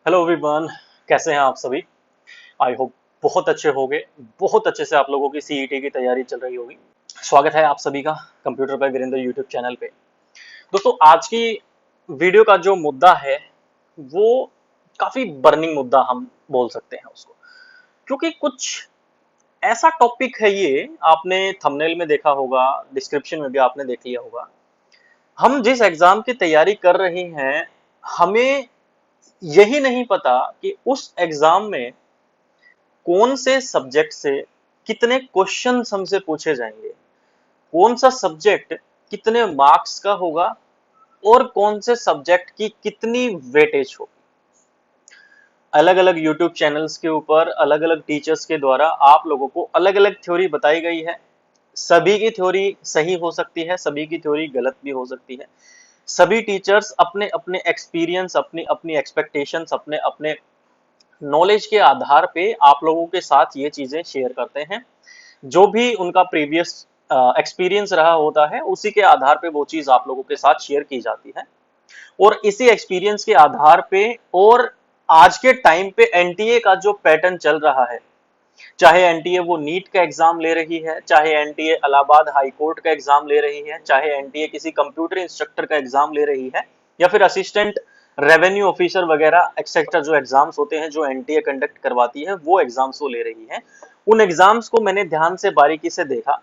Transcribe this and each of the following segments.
Hello everyone. कैसे हैं आप सभी? आई होप बहुत अच्छे होंगे। बहुत अच्छे से आप लोगों की सीईटी की तैयारी चल रही होगी। स्वागत है आप सभी का computer by Virendra YouTube channel पे। दोस्तों, आज की वीडियो का जो मुद्दा है वो काफी बर्निंग मुद्दा हम बोल सकते हैं उसको, क्योंकि कुछ ऐसा टॉपिक है। ये आपने थंबनेल में देखा होगा, डिस्क्रिप्शन में भी आपने देख लिया होगा। हम जिस एग्जाम की तैयारी कर रहे हैं, हमें यही नहीं पता कि उस एग्जाम में कौन से सब्जेक्ट से कितने क्वेश्चंस हमसे पूछे जाएंगे, कौन सा सब्जेक्ट कितने मार्क्स का होगा और कौन से सब्जेक्ट की कितनी वेटेज होगी। अलग अलग यूट्यूब चैनल्स के ऊपर अलग अलग टीचर्स के द्वारा आप लोगों को अलग अलग थ्योरी बताई गई है। सभी की थ्योरी सही हो सकती है, सभी की थ्योरी गलत भी हो सकती है। सभी टीचर्स अपने अपने एक्सपीरियंस, अपनी अपनी एक्सपेक्टेशंस, अपने अपने नॉलेज के आधार पे आप लोगों के साथ ये चीजें शेयर करते हैं। जो भी उनका प्रीवियस एक्सपीरियंस रहा होता है, उसी के आधार पे वो चीज आप लोगों के साथ शेयर की जाती है। और इसी एक्सपीरियंस के आधार पे और आज के टाइम पे एनटीए का जो पैटर्न चल रहा है, चाहे एनटीए वो नीट का एग्जाम ले रही है, चाहे एनटीए इलाहाबाद हाई कोर्ट का एग्जाम ले रही है, चाहे एनटीए किसी कंप्यूटर इंस्ट्रक्टर का एग्जाम ले रही है, या फिर असिस्टेंट रेवेन्यू ऑफिसर वगैरह एक्सेट्रा जो एग्जाम्स होते हैं जो एनटीए कंडक्ट करवाती है, वो एग्जाम्स वो ले रही है। उन एग्जाम्स को मैंने ध्यान से बारीकी से देखा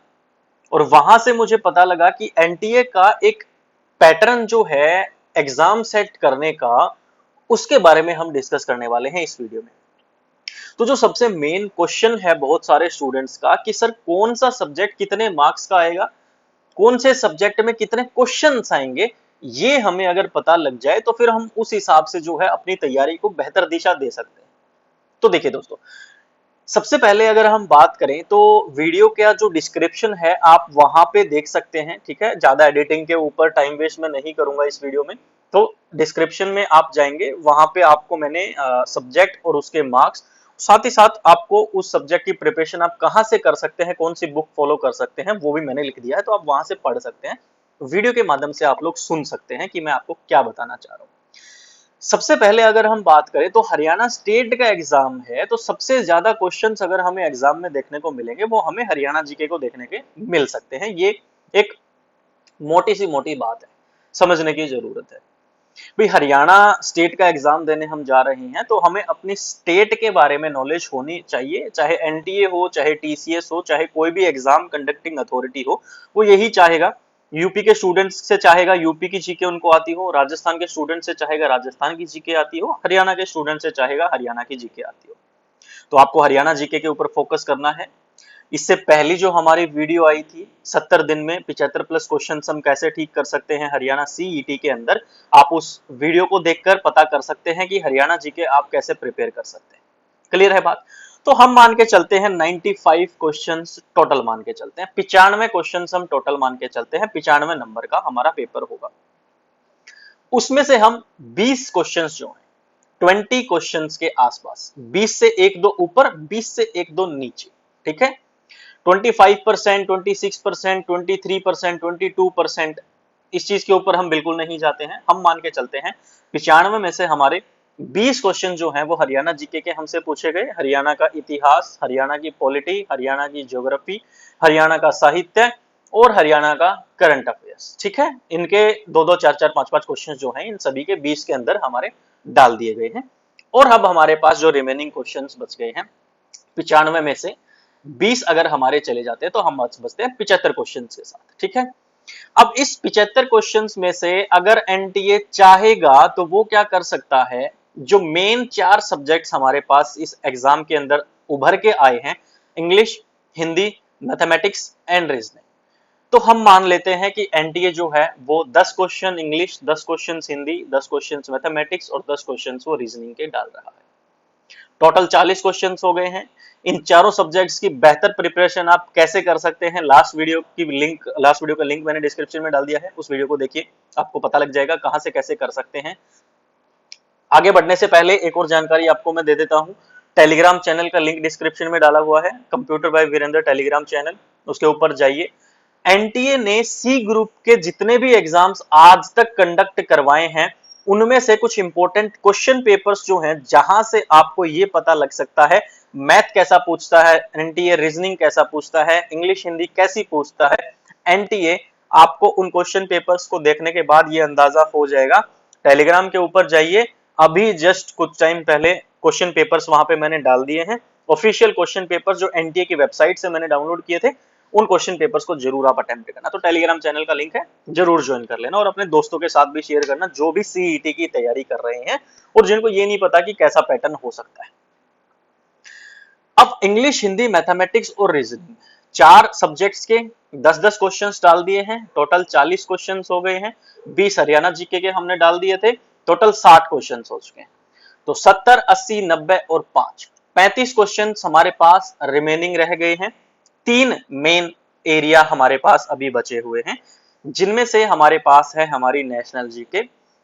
और वहां से मुझे पता लगा कि एनटीए का एक पैटर्न जो है एग्जाम सेट करने का, उसके बारे में हम डिस्कस करने वाले हैं इस वीडियो में। तो जो सबसे मेन क्वेश्चन है बहुत सारे स्टूडेंट्स का कि सर कौन सा सब्जेक्ट कितने मार्क्स का आएगा, कौन से सब्जेक्ट में कितने क्वेश्चंस आएंगे, ये हमें अगर पता लग जाए तो फिर हम उस हिसाब से जो है अपनी तैयारी को बेहतर दिशा दे सकते हैं। तो देखिए दोस्तों, सबसे पहले अगर हम बात करें तो वीडियो का जो डिस्क्रिप्शन है आप वहां पे देख सकते हैं। ठीक है, ज्यादा एडिटिंग के ऊपर टाइम वेस्ट मैं नहीं करूंगा इस वीडियो में। तो डिस्क्रिप्शन में आप जाएंगे, वहां पे आपको मैंने सब्जेक्ट और उसके मार्क्स, साथ ही साथ आपको उस सब्जेक्ट की प्रिपरेशन आप कहां से कर सकते हैं, कौन सी बुक फॉलो कर सकते हैं, वो भी मैंने लिख दिया है। तो आप वहां से पढ़ सकते हैं, वीडियो के माध्यम से आप लोग सुन सकते हैं कि मैं आपको क्या बताना चाह रहा हूं। सबसे पहले अगर हम बात करें तो हरियाणा स्टेट का एग्जाम है, तो सबसे ज्यादा क्वेश्चंस अगर हमें एग्जाम में देखने को मिलेंगे वो हमें हरियाणा जीके को देखने के मिल सकते हैं। ये एक मोटी बात है, समझने की जरूरत है। भाई, हरियाणा स्टेट का एग्जाम देने हम जा रहे हैं तो हमें अपनी स्टेट के बारे में नॉलेज होनी चाहिए। चाहे एनटीए हो, चाहे टीसीएस हो, चाहे कोई भी एग्जाम कंडक्टिंग अथॉरिटी हो, वो यही चाहेगा। यूपी के स्टूडेंट्स से चाहेगा यूपी की जीके उनको आती हो, राजस्थान के स्टूडेंट से चाहेगा राजस्थान की जीके आती हो, हरियाणा के स्टूडेंट से चाहेगा हरियाणा की जीके आती हो। तो आपको हरियाणा जीके के ऊपर फोकस करना है। इससे पहली जो हमारी वीडियो आई थी 70 दिन में 75 प्लस क्वेश्चन हम कैसे ठीक कर सकते हैं हरियाणा सीईटी के अंदर, आप उस वीडियो को देखकर पता कर सकते हैं कि हरियाणा जीके आप कैसे प्रिपेयर कर सकते हैं। क्लियर है बात? तो हम मान के चलते हैं 95 क्वेश्चंस टोटल मान के चलते हैं, 95 क्वेश्चंस हम टोटल मान के चलते हैं, 95 नंबर का हमारा पेपर होगा। उसमें से हम 20 क्वेश्चंस जो हैं 20 क्वेश्चंस के आसपास, 20 से एक दो ऊपर, 20 से एक दो नीचे, ठीक है, 25%, 26%, 23%, 22%, इस चीज के ऊपर हम बिल्कुल नहीं जाते हैं। हम मान के चलते हैं 95 में से हमारे 20 क्वेश्चन जो हैं वो हरियाणा जीके के हमसे पूछे गए। हरियाणा का इतिहास, हरियाणा की पॉलिटी, हरियाणा की ज्योग्राफी, हरियाणा का साहित्य और हरियाणा का करंट अफेयर्स। ठीक है, इनके दो दो चार चार पांच पांच क्वेश्चन जो हैं इन सभी के 20 के अंदर हमारे डाल दिए गए हैं। और अब हमारे पास जो रिमेनिंग क्वेश्चन बच गए हैं 95 में से 20 अगर हमारे चले जाते हैं तो हम बचते हैं 75 क्वेश्चन के साथ। ठीक है, अब इस 75 क्वेश्चंस में से अगर एनटीए चाहेगा तो वो क्या कर सकता है, जो मेन 4 सब्जेक्ट्स हमारे पास इस एग्जाम के अंदर उभर के आए हैं, English, Hindi, mathematics and reasoning, तो हम मान लेते हैं कि एनटीए जो है वो 10 question English, 10 question Hindi, 10 question mathematics और 10 क्वेश्चन वो रीजनिंग के डाल रहा है। टोटल 40 क्वेश्चन हो गए हैं। इन चारों सब्जेक्ट्स की बेहतर प्रिपरेशन आप कैसे कर सकते हैं, लास्ट वीडियो का लिंक मैंने डिस्क्रिप्शन में डाल दिया है, उस वीडियो को देखिए, आपको पता लग जाएगा कहां से कैसे कर सकते हैं। आगे बढ़ने से पहले एक और जानकारी आपको मैं दे देता हूं। टेलीग्राम चैनल का लिंक डिस्क्रिप्शन में डाला हुआ है, computer by Virendra Telegram channel, उसके ऊपर जाइए। एनटीए ने सी ग्रुप के जितने भी एग्जाम्स आज तक कंडक्ट करवाए हैं उनमें से कुछ इंपॉर्टेंट क्वेश्चन पेपर्स जो हैं जहां से आपको ये पता लग सकता है मैथ कैसा पूछता है, एनटीए रीजनिंग कैसा पूछता है, इंग्लिश हिंदी कैसी पूछता है, एनटीए, आपको उन क्वेश्चन पेपर्स को देखने के बाद ये अंदाजा हो जाएगा। टेलीग्राम के ऊपर जाइए, अभी जस्ट कुछ टाइम पहले क्वेश्चन पेपर्स वहां पे मैंने डाल दिए हैं, ऑफिशियल क्वेश्चन पेपर्स जो एनटीए की वेबसाइट से मैंने डाउनलोड किए थे, उन क्वेश्चन पेपर्स को जरूर आप अटेम्प्ट करना। तो टेलीग्राम चैनल का लिंक है, जरूर ज्वाइन कर लेना और अपने दोस्तों के साथ भी शेयर करना जो भी सीईटी की तैयारी कर रहे हैं और जिनको ये नहीं पता कि कैसा पैटर्न हो सकता है। अब इंग्लिश, हिंदी, मैथमेटिक्स और रीजनिंग, चार सब्जेक्ट्स के 10-10 क्वेश्चंस डाल दिए हैं, टोटल 40 क्वेश्चंस हो गए हैं। 20 हरियाणा जीके के हमने डाल दिए थे, टोटल 60 क्वेश्चंस हो चुके हैं। तो 70, 80, 90 और 5, 35 क्वेश्चंस हमारे पास रिमेनिंग रह गए हैं। 3 मेन एरिया हमारे पास अभी बचे हुए हैं, जिनमें से हमारे पास है हमारी नेशनल जीके।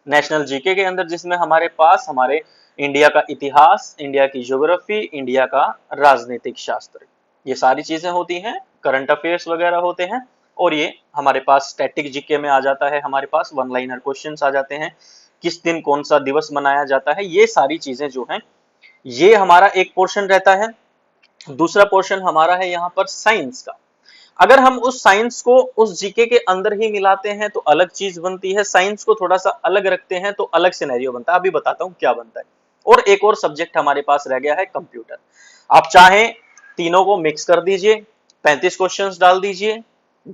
नेशनल जीके के अंदर जिसमें हमारे पास हमारे इंडिया का इतिहास, इंडिया की ज्योग्राफी, इंडिया का राजनीतिक शास्त्र, ये सारी चीजें होती हैं, करंट अफेयर्स वगैरह होते हैं। और ये हमारे पास स्टैटिक जीके में आ जाता है, हमारे पास वन लाइनर क्वेश्चंस आ जाते हैं, किस दिन कौन सा दिवस मनाया जाता है, ये सारी चीजें जो हैं ये हमारा एक पोर्शन रहता है। दूसरा पोर्शन हमारा है यहाँ पर साइंस का। अगर हम उस साइंस को उस जीके के अंदर ही मिलाते हैं तो अलग चीज बनती है, साइंस को थोड़ा सा अलग रखते हैं तो अलग सिनेरियो बनता है। अभी बताता हूं क्या बनता है। और एक और सब्जेक्ट हमारे पास रह गया है कंप्यूटर। आप चाहें तीनों को मिक्स कर दीजिए, 35 क्वेश्चंस डाल दीजिए,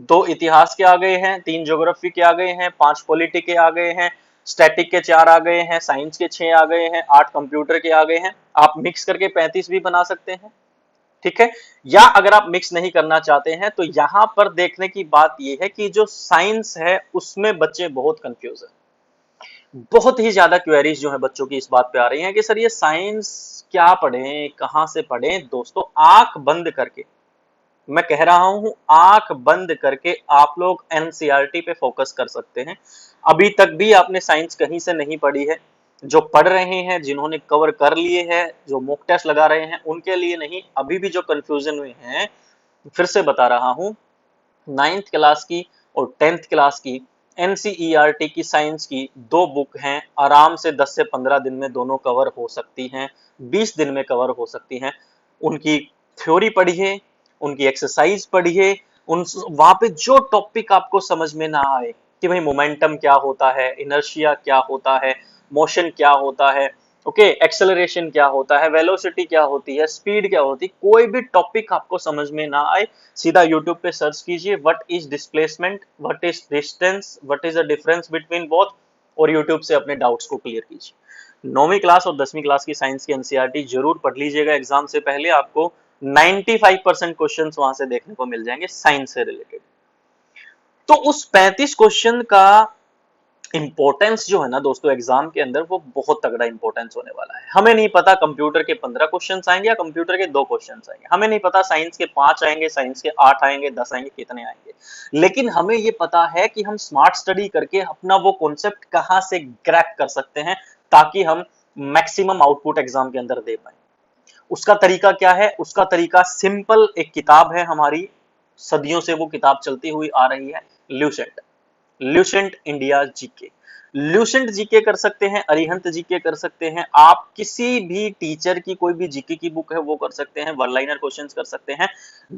2 इतिहास के आ गए हैं, 3 ज्योग्राफी के आ गए हैं, 5 पॉलिटी के आ गए हैं, स्टैटिक के 4 आ गए हैं, साइंस के 6 आ गए हैं, 8 कंप्यूटर के आ गए हैं। आप मिक्स करके 35 भी बना सकते हैं, ठीक है। या अगर आप मिक्स नहीं करना चाहते हैं तो यहां पर देखने की बात यह है कि जो साइंस है उसमें बच्चे बहुत कंफ्यूज हैं। बहुत ही ज्यादा क्वेरीज जो है बच्चों की इस बात पे आ रही हैं कि सर ये साइंस क्या पढ़ें, कहां से पढ़ें। दोस्तों आंख बंद करके मैं कह रहा हूं, आंख बंद करके आप लोग एनसीईआरटी पे फोकस कर सकते हैं। अभी तक भी आपने साइंस कहीं से नहीं पढ़ी है, जो पढ़ रहे हैं, जिन्होंने कवर कर लिए हैं, जो मॉक टेस्ट लगा रहे हैं, उनके लिए नहीं। अभी भी जो कंफ्यूजन हुए हैं, फिर से बता रहा हूं, 9th क्लास की और 10th क्लास की एनसीईआरटी की साइंस की 2 बुक हैं, आराम से 10 से 15 दिन में दोनों कवर हो सकती हैं, 20 दिन में कवर हो सकती हैं। उनकी थ्योरी पढ़िए, उनकी एक्सरसाइज पढ़िए, उन वहां पे जो टॉपिक आपको समझ में ना आए कि भाई मोमेंटम क्या होता है, इनर्शिया क्या होता है, मोशन क्या होता है, ओके, एक्सेलरेशन क्या होता है, वेलोसिटी क्या होती है, स्पीड क्या होती है, कोई भी टॉपिक आपको समझ में ना आए, सीधा यूट्यूब पे सर्च कीजिए what is displacement, what is distance, what is the difference between both, और यूट्यूब से अपने डाउट्स को क्लियर कीजिए। 9वीं क्लास और 10वीं क्लास की साइंस की एनसीईआरटी जरूर पढ़ लीजिएगा एग्जाम से पहले, आपको 95% क्वेश्चंस वहां से देखने को मिल जाएंगे साइंस से रिलेटेड। तो उस 35 क्वेश्चन का इंपॉर्टेंस जो है ना दोस्तों एग्जाम के अंदर, वो बहुत तगड़ा इंपॉर्टेंस होने वाला है। हमें नहीं पता कंप्यूटर के 15 क्वेश्चंस आएंगे या कंप्यूटर के 2 क्वेश्चंस आएंगे, हमें नहीं पता साइंस के 5 आएंगे, साइंस के 8 आएंगे, 10 आएंगे, कितने आएंगे, लेकिन हमें ये पता है कि हम स्मार्ट स्टडी करके अपना वो कॉन्सेप्ट कहां से क्रैक कर सकते हैं ताकि हम मैक्सिमम आउटपुट एग्जाम के अंदर दे पाए। उसका तरीका क्या है? उसका तरीका सिंपल, एक किताब है हमारी, सदियों से वो किताब चलती हुई आ रही है, Lucent, Lucent India GK. Lucent GK कर सकते हैं, अरिहंत जीके कर सकते हैं, आप किसी भी टीचर की कोई भी जीके की बुक है वो कर सकते हैं, वन लाइनर क्वेश्चंस कर सकते हैं।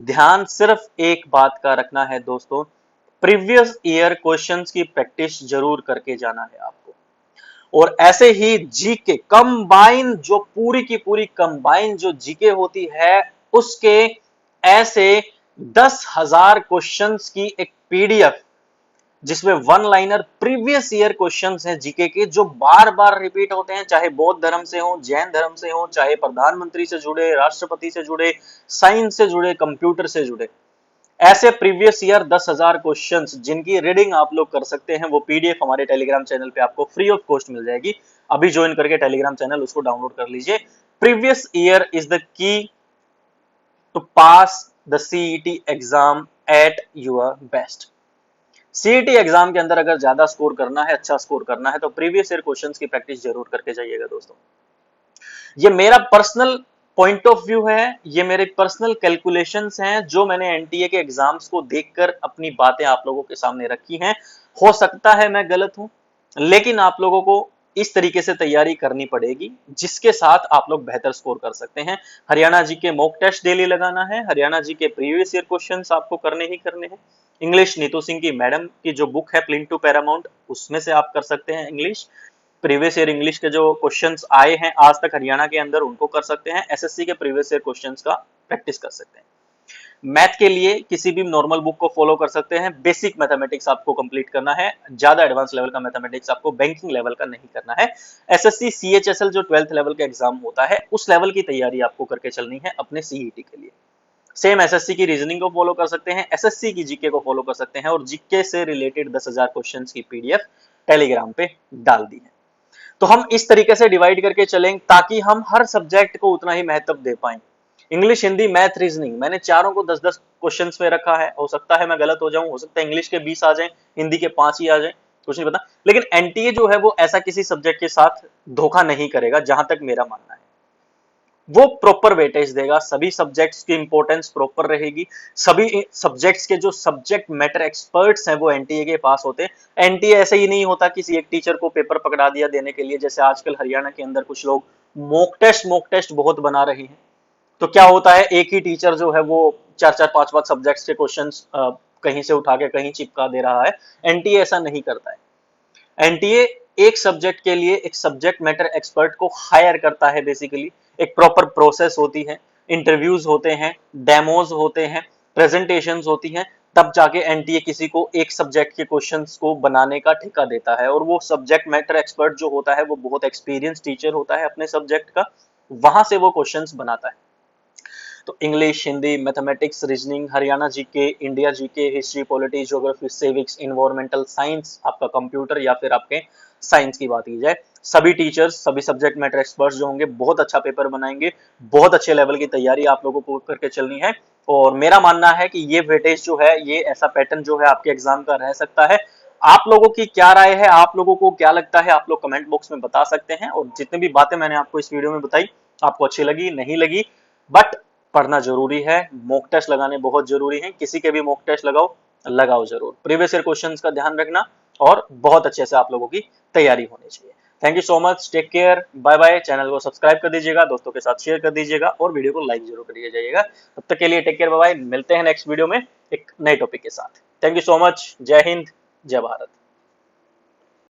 ध्यान सिर्फ एक बात का रखना है दोस्तों, प्रीवियस ईयर क्वेश्चंस की प्रैक्टिस जरूर करके जाना है आपको। और ऐसे ही जीके कंबाइन, जो पूरी की पूरी कंबाइन जो जीके होती है, उसके ऐसे 10,000 क्वेश्चंस की एक पीडीएफ, जिसमें one liner previous year questions हैं जीके के, जो बार बार रिपीट होते हैं, चाहे बौद्ध धर्म से हो, जैन धर्म से हो, चाहे प्रधानमंत्री से जुड़े, राष्ट्रपति से जुड़े, साइंस से जुड़े, कंप्यूटर से जुड़े, ऐसे प्रीवियस ईयर 10,000 क्वेश्चंस जिनकी रीडिंग आप लोग कर सकते हैं, वो पीडीएफ हमारे टेलीग्राम चैनल पे आपको फ्री ऑफ कॉस्ट मिल जाएगी। अभी ज्वाइन करके टेलीग्राम चैनल उसको डाउनलोड कर लीजिए। Previous year is the key to pass the CET exam at your best. CET exam के अंदर अगर ज्यादा स्कोर करना है, अच्छा स्कोर करना है, तो प्रीवियस ईयर क्वेश्चंस की प्रैक्टिस जरूर करके जाइएगा दोस्तों। ये मेरा पर्सनल पॉइंट ऑफ व्यू है, ये मेरे पर्सनल कैलकुलेशंस हैं, जो मैंने एनटीए के एग्जाम्स को देखकर अपनी बातें आप लोगों के सामने रखी हैं। हो सकता है मैं गलत हूं, लेकिन आप लोगों को इस तरीके से तैयारी करनी पड़ेगी जिसके साथ आप लोग बेहतर स्कोर कर सकते हैं। हरियाणा जी के मॉक टेस्ट डेली लगाना है, हरियाणा जी के प्रीवियस ईयर क्वेश्चंस आपको करने ही करने हैं। इंग्लिश नीतू सिंह की मैडम की जो बुक है प्लिंथ टू पैरामाउंट, उसमें से आप कर सकते हैं इंग्लिश। प्रीवियस ईयर इंग्लिश के जो क्वेश्चंस आए हैं आज तक हरियाणा के अंदर, उनको कर सकते हैं। एसएससी के प्रीवियस ईयर क्वेश्चंस का प्रैक्टिस कर सकते हैं। मैथ के लिए किसी भी नॉर्मल बुक को फॉलो कर सकते हैं। बेसिक मैथमेटिक्स आपको कंप्लीट करना है, ज्यादा एडवांस लेवल का मैथमेटिक्स आपको बैंकिंग लेवल का नहीं करना है। एसएससी सीएचएसएल जो 12th लेवल का एग्जाम होता है उस लेवल की तैयारी आपको करके चलनी है अपने सीईटी के लिए। सेम एसएससी की रीजनिंग को फॉलो कर सकते हैं, एसएससी की जीके को फॉलो कर सकते हैं, और जीके से रिलेटेड 10,000 क्वेश्चंस की पीडीएफ टेलीग्राम पे डाल दी है। तो हम इस तरीके से डिवाइड करके चलेंगे ताकि हम हर सब्जेक्ट को उतना ही महत्व दे पाएं। इंग्लिश, हिंदी, मैथ, रीजनिंग, मैंने चारों को 10-10 क्वेश्चंस में रखा है। हो सकता है मैं गलत हो जाऊं, हो सकता है इंग्लिश के 20 आ जाएं, हिंदी के 5 ही आ जाएं, कुछ नहीं पता। लेकिन एनटीए जो है वो ऐसा किसी सब्जेक्ट के साथ धोखा नहीं करेगा, जहां तक मेरा मानना है। वो प्रॉपर वेटेज देगा, सभी सब्जेक्ट्स की इंपॉर्टेंस प्रॉपर रहेगी। सभी सब्जेक्ट्स के जो सब्जेक्ट मैटर एक्सपर्ट्स हैं वो एनटीए के पास होते हैं। एनटीए ऐसे ही नहीं होता किसी एक टीचर को पेपर पकड़ा दिया देने के लिए, जैसे आजकल हरियाणा के अंदर कुछ लोग मॉक टेस्ट बहुत बना रहे हैं। तो क्या होता है, एक ही टीचर जो है वो 4-4, 5-5 सब्जेक्ट्स के क्वेश्चंस कहीं से उठा के कहीं चिपका दे रहा है। एनटीए ऐसा नहीं करता है। एनटीए एक सब्जेक्ट के लिए एक सब्जेक्ट मैटर एक्सपर्ट को हायर करता है। बेसिकली एक प्रॉपर प्रोसेस होती है, इंटरव्यूज होते हैं, डेमोज होते हैं, प्रेजेंटेशंस होती हैं, तब जाके एनटीए किसी को एक सब्जेक्ट के क्वेश्चंस को बनाने का ठेका देता है। और वो सब्जेक्ट मैटर एक्सपर्ट जो होता है वो बहुत एक्सपीरियंस टीचर होता है अपने सब्जेक्ट का, वहां से वो क्वेश्चंस बनाता है। तो English, Hindi, mathematics, reasoning, Haryana GK, India GK, history, polity, geography, civics, environmental science, आपका कंप्यूटर या फिर आपके साइंस की बात की जाए, सभी टीचर्स, सभी सब्जेक्ट मैटर एक्सपर्ट्स जो होंगे बहुत अच्छा पेपर बनाएंगे। बहुत अच्छे लेवल की तैयारी आप लोगों को करके चलनी है। और मेरा मानना है कि ये वेटेज जो है, ये ऐसा पैटर्न जो है आपके एग्जाम का रह सकता है। आप लोगों की क्या राय है, आप लोगों को क्या लगता है, आप लोग कमेंट बॉक्स में बता सकते हैं। और जितनी भी बातें मैंने आपको इस वीडियो में बताई, आपको अच्छी लगी नहीं लगी, बट पढ़ना जरूरी है। मॉक टेस्ट लगाने बहुत जरूरी है। किसी के भी मॉक टेस्ट लगाओ जरूर। प्रीवियस ईयर क्वेश्चंस का ध्यान रखना और बहुत अच्छे से आप लोगों की तैयारी होनी चाहिए। Thank you so much, take care, bye bye. Channel को सब्सक्राइब कर दीजिएगा, दोस्तों के साथ शेयर कर दीजिएगा और वीडियो को लाइक जरूर करिए जाइएगा। तब तक के लिए टेक केयर, बाय बाय। मिलते हैं नेक्स्ट वीडियो में एक नए टॉपिक के साथ। Thank you so much. जय हिंद, जय भारत।